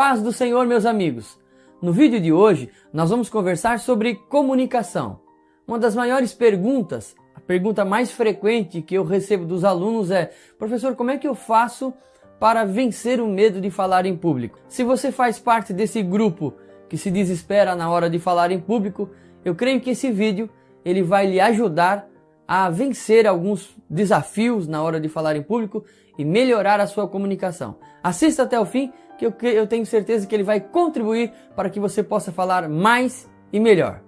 paz do Senhor, meus amigos! No vídeo de hoje, nós vamos conversar sobre comunicação. Uma das maiores perguntas, a pergunta mais frequente que eu recebo dos alunos é: professor, como é que eu faço para vencer o medo de falar em público? Se você faz parte desse grupo que se desespera na hora de falar em público, eu creio que esse vídeo ele vai lhe ajudar a vencer alguns desafios na hora de falar em público e melhorar a sua comunicação. Assista até o fim, que eu tenho certeza que ele vai contribuir para que você possa falar mais e melhor.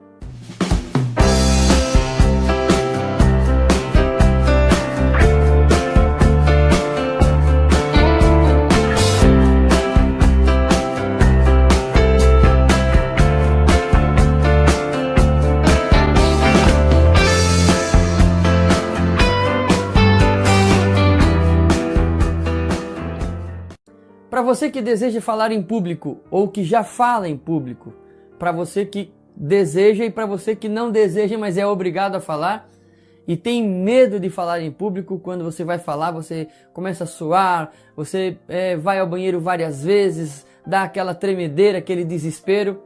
Para você que deseja falar em público ou que já fala em público, para você que deseja e para você que não deseja, mas é obrigado a falar e tem medo de falar em público, quando você vai falar, você começa a suar, você vai ao banheiro várias vezes, dá aquela tremedeira, aquele desespero.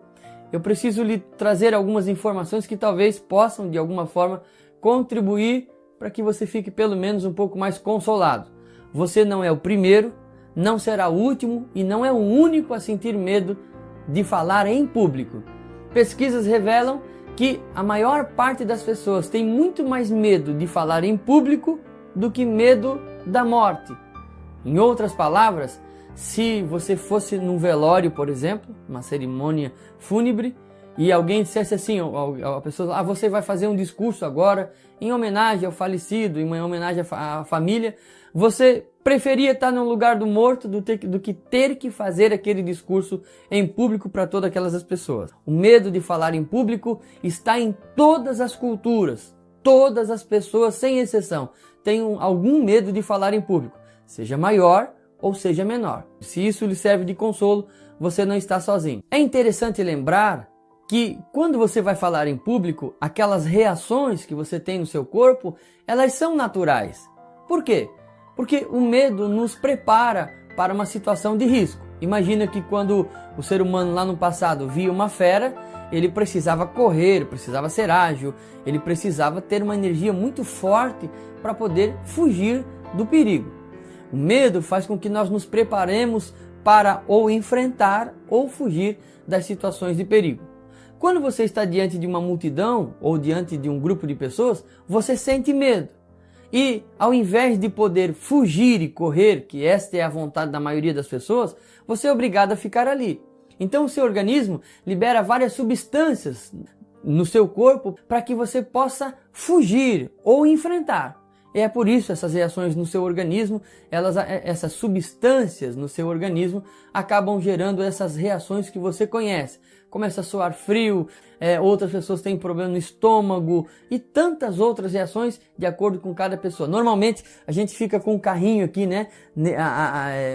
Eu preciso lhe trazer algumas informações que talvez possam, de alguma forma, contribuir para que você fique pelo menos um pouco mais consolado. Você não é o primeiro, não será o último e não é o único a sentir medo de falar em público. Pesquisas revelam que a maior parte das pessoas tem muito mais medo de falar em público do que medo da morte. Em outras palavras, se você fosse num velório, por exemplo, uma cerimônia fúnebre, e alguém dissesse assim, a pessoa, você vai fazer um discurso agora em homenagem ao falecido, em homenagem à família, você preferia estar no lugar do morto do que ter que fazer aquele discurso em público para todas aquelas pessoas. O medo de falar em público está em todas as culturas. Todas as pessoas, sem exceção, têm algum medo de falar em público, seja maior ou seja menor. Se isso lhe serve de consolo, você não está sozinho. É interessante lembrar que quando você vai falar em público, aquelas reações que você tem no seu corpo, elas são naturais. Por quê? Porque o medo nos prepara para uma situação de risco. Imagina que quando o ser humano lá no passado via uma fera, ele precisava correr, precisava ser ágil, ele precisava ter uma energia muito forte para poder fugir do perigo. O medo faz com que nós nos preparemos para ou enfrentar ou fugir das situações de perigo. Quando você está diante de uma multidão ou diante de um grupo de pessoas, você sente medo. E ao invés de poder fugir e correr, que esta é a vontade da maioria das pessoas, você é obrigado a ficar ali. Então o seu organismo libera várias substâncias no seu corpo para que você possa fugir ou enfrentar. E é por isso essas reações no seu organismo, essas substâncias no seu organismo acabam gerando essas reações que você conhece. Começa a suar frio, outras pessoas têm problema no estômago e tantas outras reações de acordo com cada pessoa. Normalmente a gente fica com o carrinho aqui, né,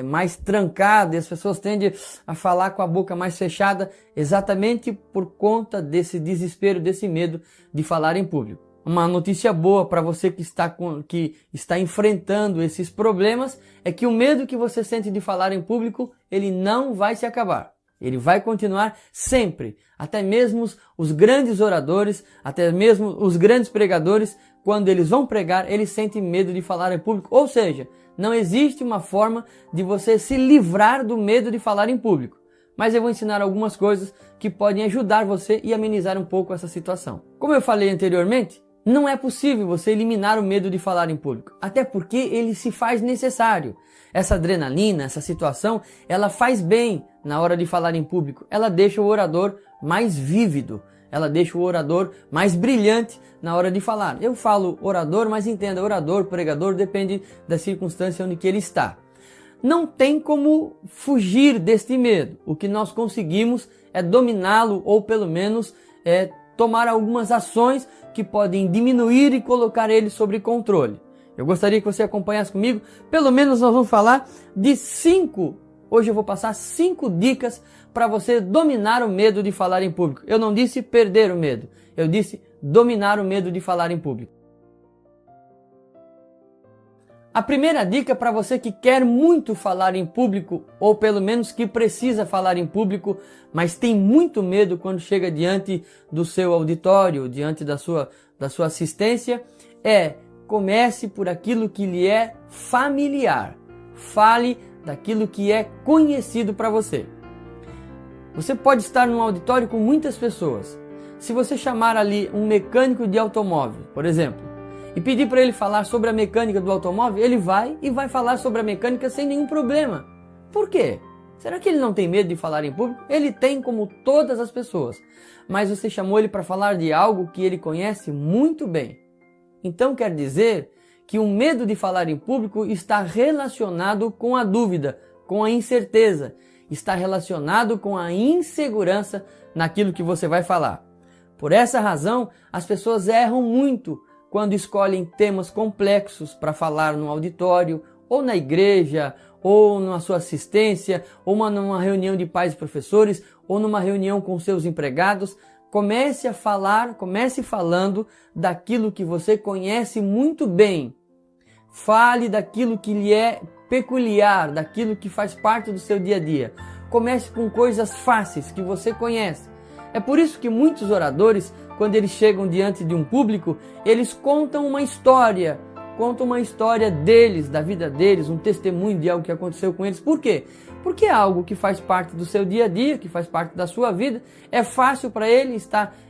mais trancado, e as pessoas tendem a falar com a boca mais fechada exatamente por conta desse desespero, desse medo de falar em público. Uma notícia boa para você que está enfrentando esses problemas é que o medo que você sente de falar em público, ele não vai se acabar. Ele vai continuar sempre. Até mesmo os grandes oradores, até mesmo os grandes pregadores, quando eles vão pregar, eles sentem medo de falar em público. Ou seja, não existe uma forma de você se livrar do medo de falar em público. Mas eu vou ensinar algumas coisas que podem ajudar você e amenizar um pouco essa situação. Como eu falei anteriormente, não é possível você eliminar o medo de falar em público, até porque ele se faz necessário. Essa adrenalina, essa situação, ela faz bem na hora de falar em público. Ela deixa o orador mais vívido, ela deixa o orador mais brilhante na hora de falar. Eu falo orador, mas entenda, orador, pregador, depende da circunstância onde que ele está. Não tem como fugir deste medo. O que nós conseguimos é dominá-lo ou pelo menos tomar algumas ações que podem diminuir e colocar ele sob controle. Eu gostaria que você acompanhasse comigo. Pelo menos nós vamos falar de 5. Hoje eu vou passar 5 dicas para você dominar o medo de falar em público. Eu não disse perder o medo, eu disse dominar o medo de falar em público. A primeira dica para você que quer muito falar em público, ou pelo menos que precisa falar em público, mas tem muito medo quando chega diante do seu auditório, diante da sua assistência, comece por aquilo que lhe é familiar. Fale daquilo que é conhecido para você. Você pode estar num auditório com muitas pessoas. Se você chamar ali um mecânico de automóvel, por exemplo, e pedir para ele falar sobre a mecânica do automóvel, ele vai falar sobre a mecânica sem nenhum problema. Por quê? Será que ele não tem medo de falar em público? Ele tem, como todas as pessoas. Mas você chamou ele para falar de algo que ele conhece muito bem. Então quer dizer que o medo de falar em público está relacionado com a dúvida, com a incerteza, está relacionado com a insegurança naquilo que você vai falar. Por essa razão, as pessoas erram muito quando escolhem temas complexos para falar no auditório, ou na igreja, ou na sua assistência, ou numa reunião de pais e professores, ou numa reunião com seus empregados. Comece falando daquilo que você conhece muito bem. Fale daquilo que lhe é peculiar, daquilo que faz parte do seu dia a dia. Comece com coisas fáceis que você conhece. É por isso que muitos oradores, quando eles chegam diante de um público, eles contam uma história deles, da vida deles, um testemunho de algo que aconteceu com eles. Por quê? Porque é algo que faz parte do seu dia a dia, que faz parte da sua vida, é fácil para ele,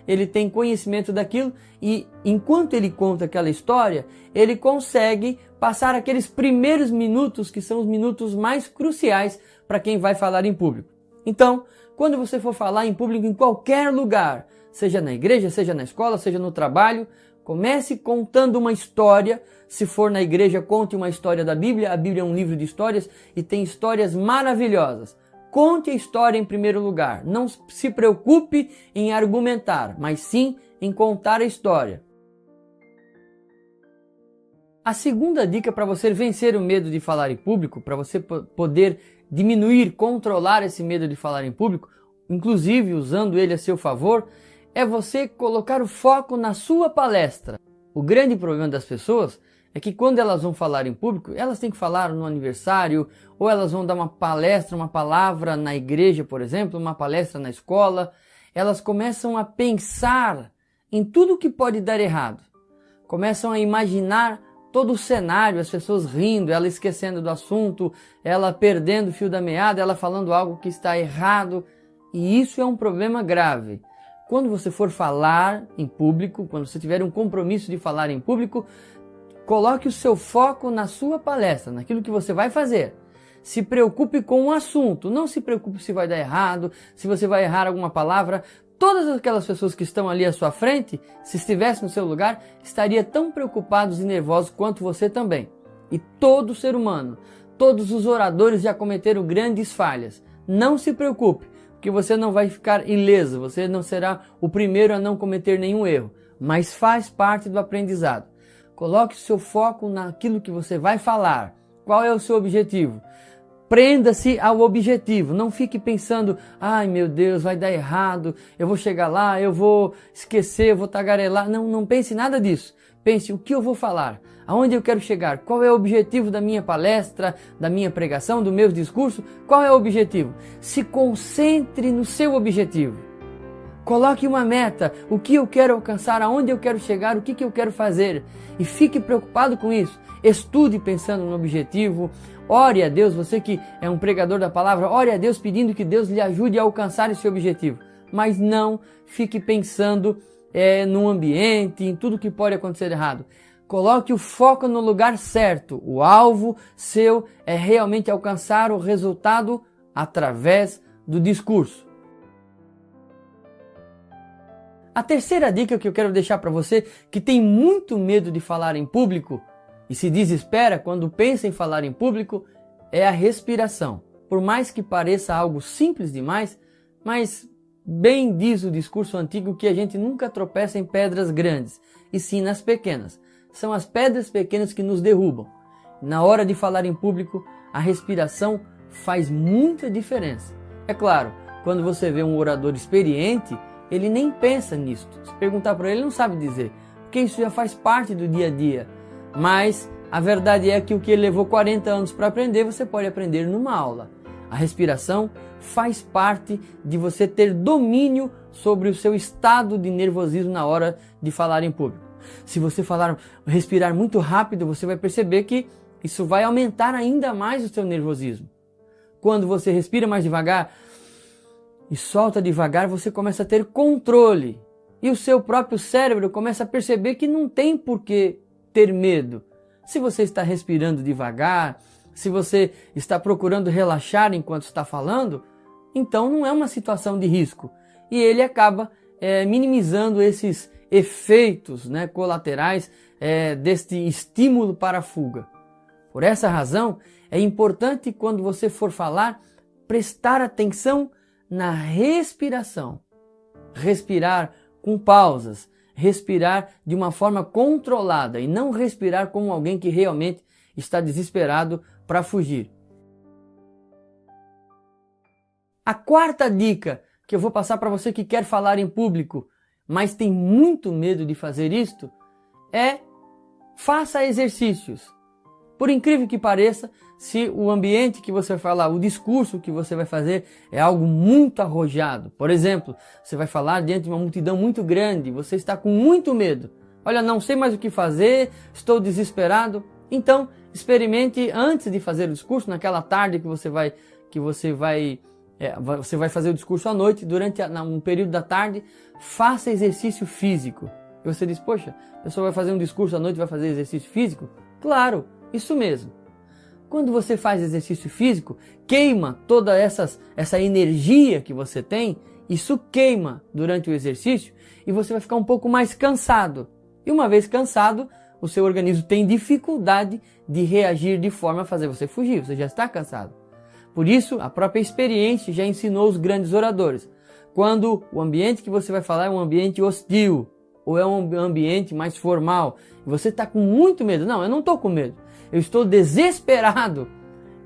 ele tem conhecimento daquilo, e enquanto ele conta aquela história, ele consegue passar aqueles primeiros minutos, que são os minutos mais cruciais para quem vai falar em público. Então, quando você for falar em público em qualquer lugar, seja na igreja, seja na escola, seja no trabalho, comece contando uma história. Se for na igreja, conte uma história da Bíblia. A Bíblia é um livro de histórias e tem histórias maravilhosas. Conte a história em primeiro lugar. Não se preocupe em argumentar, mas sim em contar a história. A segunda dica para você vencer o medo de falar em público, para você poder diminuir, controlar esse medo de falar em público, inclusive usando ele a seu favor, é você colocar o foco na sua palestra. O grande problema das pessoas é que quando elas vão falar em público, elas têm que falar no aniversário, ou elas vão dar uma palestra, uma palavra na igreja, por exemplo, uma palestra na escola. Elas começam a pensar em tudo que pode dar errado. Começam a imaginar todo o cenário, as pessoas rindo, ela esquecendo do assunto, ela perdendo o fio da meada, ela falando algo que está errado. E isso é um problema grave. Quando você for falar em público, quando você tiver um compromisso de falar em público, coloque o seu foco na sua palestra, naquilo que você vai fazer. Se preocupe com o assunto, não se preocupe se vai dar errado, se você vai errar alguma palavra. Todas aquelas pessoas que estão ali à sua frente, se estivesse no seu lugar, estaria tão preocupados e nervosos quanto você também. E todo ser humano, todos os oradores já cometeram grandes falhas. Não se preocupe, porque você não vai ficar ileso, você não será o primeiro a não cometer nenhum erro, mas faz parte do aprendizado. Coloque o seu foco naquilo que você vai falar. Qual é o seu objetivo? Prenda-se ao objetivo, não fique pensando, ai meu Deus, vai dar errado, eu vou chegar lá, eu vou esquecer, eu vou tagarelar. Não pense nada disso. Pense o que eu vou falar, aonde eu quero chegar, qual é o objetivo da minha palestra, da minha pregação, do meu discurso, qual é o objetivo? Se concentre no seu objetivo. Coloque uma meta, o que eu quero alcançar, aonde eu quero chegar, o que eu quero fazer. E fique preocupado com isso. Estude pensando no objetivo. Ore a Deus, você que é um pregador da palavra, ore a Deus pedindo que Deus lhe ajude a alcançar esse objetivo. Mas não fique pensando no ambiente, em tudo que pode acontecer errado. Coloque o foco no lugar certo. O alvo seu é realmente alcançar o resultado através do discurso. A terceira dica que eu quero deixar para você, que tem muito medo de falar em público e se desespera quando pensa em falar em público, é a respiração. Por mais que pareça algo simples demais, mas bem diz o discurso antigo que a gente nunca tropeça em pedras grandes, e sim nas pequenas. São as pedras pequenas que nos derrubam. Na hora de falar em público, a respiração faz muita diferença. É claro, quando você vê um orador experiente, ele nem pensa nisso. Se perguntar para ele, ele não sabe dizer, porque isso já faz parte do dia a dia. Mas A verdade é que o que ele levou 40 anos para aprender, você pode aprender numa aula. A respiração faz parte de você ter domínio sobre o seu estado de nervosismo na hora de falar em público. Se você respirar muito rápido, você vai perceber que isso vai aumentar ainda mais o seu nervosismo. Quando você respira mais devagar e solta devagar, você começa a ter controle. E o seu próprio cérebro começa a perceber que não tem por que ter medo. Se você está respirando devagar, se você está procurando relaxar enquanto está falando, então não é uma situação de risco. E ele acaba minimizando esses efeitos colaterais deste estímulo para a fuga. Por essa razão, é importante quando você for falar, prestar atenção na respiração. Respirar com pausas, respirar de uma forma controlada e não respirar como alguém que realmente está desesperado para fugir. A quarta dica que eu vou passar para você que quer falar em público, mas tem muito medo de fazer isto, é faça exercícios. Por incrível que pareça, se o ambiente que você vai falar, o discurso que você vai fazer é algo muito arrojado. Por exemplo, você vai falar diante de uma multidão muito grande, você está com muito medo. Olha, não sei mais o que fazer, estou desesperado. Então, experimente antes de fazer o discurso, naquela tarde que você vai fazer o discurso à noite, durante um período da tarde, faça exercício físico. E você diz, poxa, a pessoa vai fazer um discurso à noite e vai fazer exercício físico? Claro, isso mesmo. Quando você faz exercício físico, queima toda essa energia que você tem, isso queima durante o exercício e você vai ficar um pouco mais cansado. E uma vez cansado, o seu organismo tem dificuldade de reagir de forma a fazer você fugir, você já está cansado. Por isso, a própria experiência já ensinou os grandes oradores. Quando o ambiente que você vai falar é um ambiente hostil, ou é um ambiente mais formal, e você está com muito medo. Não, eu não estou com medo, eu estou desesperado.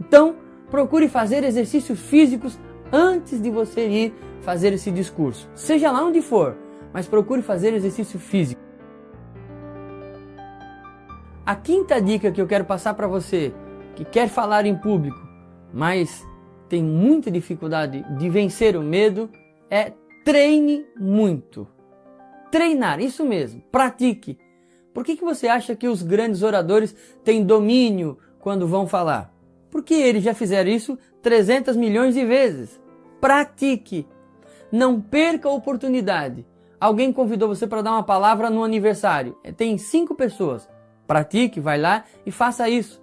Então, procure fazer exercícios físicos antes de você ir fazer esse discurso. Seja lá onde for, mas procure fazer exercício físico. A quinta dica que eu quero passar para você que quer falar em público, mas tem muita dificuldade de vencer o medo, é treine muito. Treinar, isso mesmo, pratique. Por que você acha que os grandes oradores têm domínio quando vão falar? Porque eles já fizeram isso 300 milhões de vezes. Pratique. Não perca a oportunidade. Alguém convidou você para dar uma palavra no aniversário. Tem 5 pessoas. Pratique, vai lá e faça isso.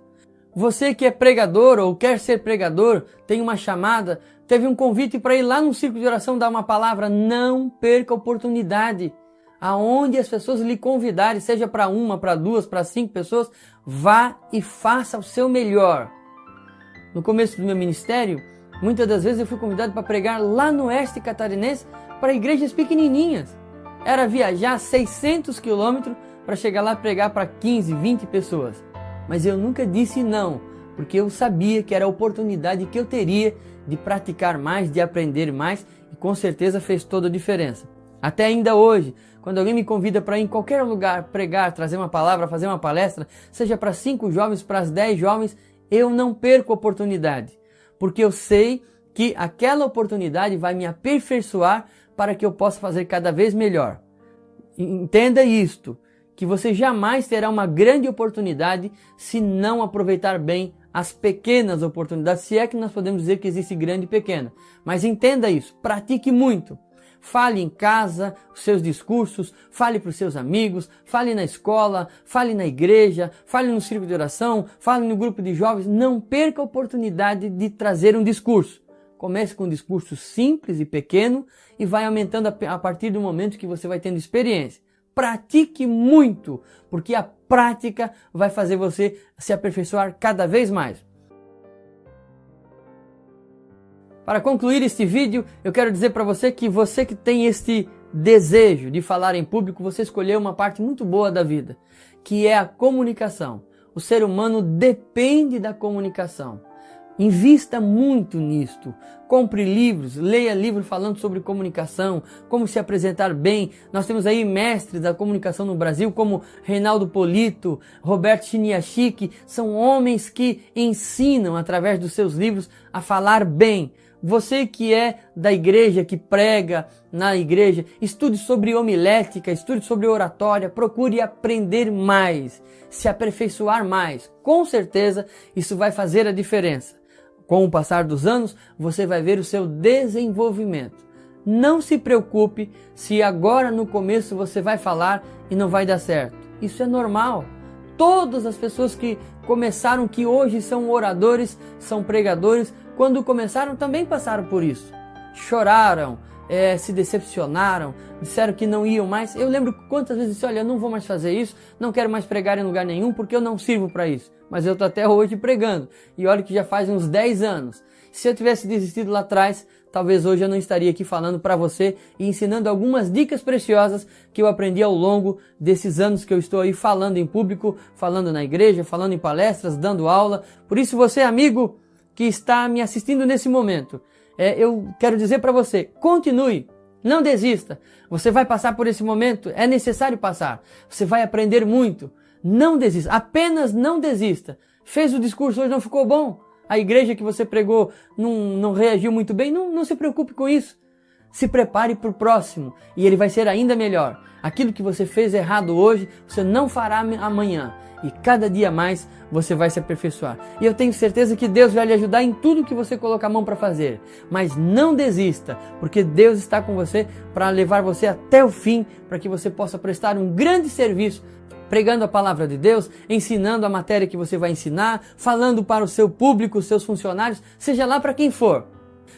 Você que é pregador ou quer ser pregador, tem uma chamada, teve um convite para ir lá no círculo de oração dar uma palavra, não perca a oportunidade. Aonde as pessoas lhe convidarem, seja para 1, para 2, para 5 pessoas, vá e faça o seu melhor. No começo do meu ministério, muitas das vezes eu fui convidado para pregar lá no oeste catarinense para igrejas pequenininhas. Era viajar 600 quilômetros para chegar lá e pregar para 15, 20 pessoas. Mas eu nunca disse não, porque eu sabia que era a oportunidade que eu teria de praticar mais, de aprender mais, e com certeza fez toda a diferença. Até ainda hoje, quando alguém me convida para ir em qualquer lugar pregar, trazer uma palavra, fazer uma palestra, seja para 5 jovens, para 10 jovens, eu não perco a oportunidade, porque eu sei que aquela oportunidade vai me aperfeiçoar para que eu possa fazer cada vez melhor. Entenda isto, que você jamais terá uma grande oportunidade se não aproveitar bem as pequenas oportunidades, se é que nós podemos dizer que existe grande e pequena. Mas entenda isso, pratique muito. Fale em casa os seus discursos, fale para os seus amigos, fale na escola, fale na igreja, fale no círculo de oração, fale no grupo de jovens. Não perca a oportunidade de trazer um discurso. Comece com um discurso simples e pequeno e vai aumentando a partir do momento que você vai tendo experiência. Pratique muito, porque a prática vai fazer você se aperfeiçoar cada vez mais. Para concluir este vídeo, eu quero dizer para você que tem este desejo de falar em público, você escolheu uma parte muito boa da vida, que é a comunicação. O ser humano depende da comunicação. Invista muito nisto. Compre livros, leia livros falando sobre comunicação, como se apresentar bem. Nós temos aí mestres da comunicação no Brasil, como Reinaldo Polito, Roberto Chiniachik. São homens que ensinam, através dos seus livros, a falar bem. Você que é da igreja, que prega na igreja, estude sobre homilética, estude sobre oratória, procure aprender mais, se aperfeiçoar mais. Com certeza isso vai fazer a diferença. Com o passar dos anos, você vai ver o seu desenvolvimento. Não se preocupe se agora no começo você vai falar e não vai dar certo. Isso é normal. Todas as pessoas que começaram, que hoje são oradores, são pregadores, quando começaram também passaram por isso. Choraram, se decepcionaram, disseram que não iam mais. Eu lembro quantas vezes disse, olha, eu não vou mais fazer isso, não quero mais pregar em lugar nenhum porque eu não sirvo para isso. Mas eu estou até hoje pregando. E olha que já faz uns 10 anos. Se eu tivesse desistido lá atrás, talvez hoje eu não estaria aqui falando para você e ensinando algumas dicas preciosas que eu aprendi ao longo desses anos que eu estou aí falando em público, falando na igreja, falando em palestras, dando aula. Por isso você, amigo, que está me assistindo nesse momento, eu quero dizer para você, continue, não desista. Você vai passar por esse momento, é necessário passar. Você vai aprender muito. Não desista, apenas não desista. Fez o discurso hoje, não ficou bom? A igreja que você pregou não reagiu muito bem? Não se preocupe com isso. Se prepare para o próximo e ele vai ser ainda melhor. Aquilo que você fez errado hoje, você não fará amanhã. E cada dia mais você vai se aperfeiçoar. E eu tenho certeza que Deus vai lhe ajudar em tudo que você colocar a mão para fazer. Mas não desista, porque Deus está com você para levar você até o fim, para que você possa prestar um grande serviço, pregando a palavra de Deus, ensinando a matéria que você vai ensinar, falando para o seu público, os seus funcionários, seja lá para quem for.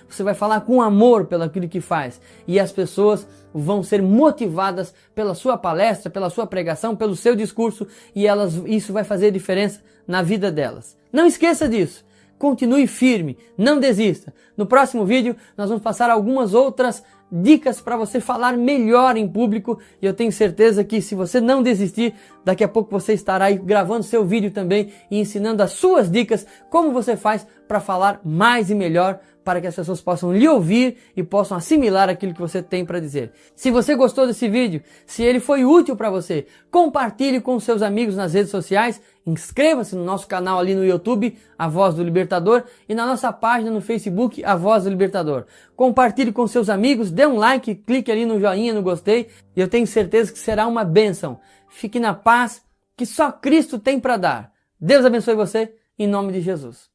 Você vai falar com amor pelo aquilo que faz e as pessoas vão ser motivadas pela sua palestra, pela sua pregação, pelo seu discurso e isso vai fazer diferença na vida delas. Não esqueça disso. Continue firme, não desista. No próximo vídeo nós vamos passar algumas outras dicas para você falar melhor em público e eu tenho certeza que se você não desistir, daqui a pouco você estará aí gravando seu vídeo também e ensinando as suas dicas, como você faz para falar mais e melhor, para que as pessoas possam lhe ouvir e possam assimilar aquilo que você tem para dizer. Se você gostou desse vídeo, se ele foi útil para você, compartilhe com seus amigos nas redes sociais, inscreva-se no nosso canal ali no YouTube, A Voz do Libertador, e na nossa página no Facebook, A Voz do Libertador. Compartilhe com seus amigos, dê um like, clique ali no joinha, no gostei, e eu tenho certeza que será uma bênção. Fique na paz que só Cristo tem para dar. Deus abençoe você, em nome de Jesus.